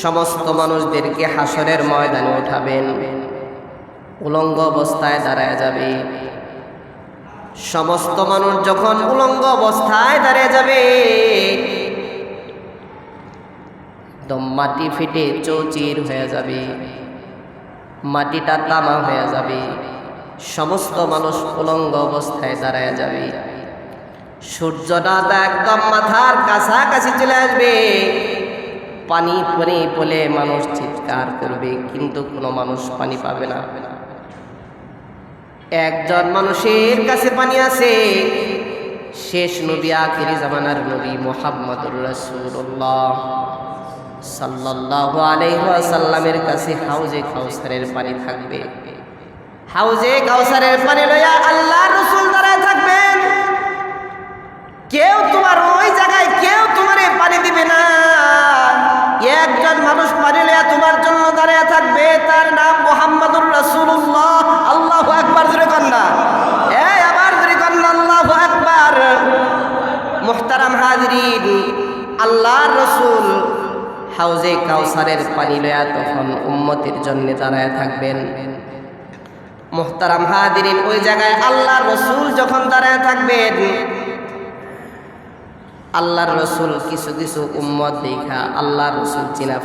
সমস্ত মানুষদেরকে হাসরের ময়দানে উঠাবেন, উলঙ্গ অবস্থায় দাঁড়ায় যাবে। সমস্ত মানুষ যখন উলঙ্গ অবস্থায় দাঁড়িয়ে যাবে, একদম মাটি ফেটে চৌচির হয়ে যাবে, মাটিটা তামা হয়ে যাবে, সমস্ত মানুষ উলঙ্গ অবস্থায় দাঁড়ায় যাবে। সূর্যটা একদম মাথার কাছাকাছি চলে আসবে, পানি পানি বলে মানুষ চিৎকার করবে, কিন্তু কোনো মানুষ পানি পাবে না। একজন মানুষের কাছে পানি আছে, শেষ নবী, আখিরি জামানার নবী মুহাম্মদুর রাসূলুল্লাহ সাল্লাল্লাহু আলাইহি ওয়াসাল্লামের কাছে হাউজে কাউসারের পানি থাকবে। হাউজে কাউসারের পানি লইয়া আল্লাহর রাসূল দাঁড়ায় থাকবেন। কেউ তোমার ওই জায়গায় কেউ তোমারে পানি দিবে না। একজন মানুষ পানি লইয়া তোমার জন্য দাঁড়িয়ে থাকবে, তার নাম মুহাম্মদুর রাসূলুল্লাহ। আল্লাহু আকবার, জোরে কন্না, এই আবার জোরে কন্না, আল্লাহু আকবার। মুহতারাম হাজিরিন, আল্লাহর রাসূল হাউজে কাউসারের পানি লইয়া তখন উম্মতের জন্য দাঁড়ায় থাকবেন। মুহতারাম হাজিরিন, ওই জায়গায় আল্লাহর রাসূল যখন দাঁড়ায় থাকবেন, আল্লাহর রাসূল কিছু কিছু উম্মত দেখা আল্লাহর রাসূল চিনা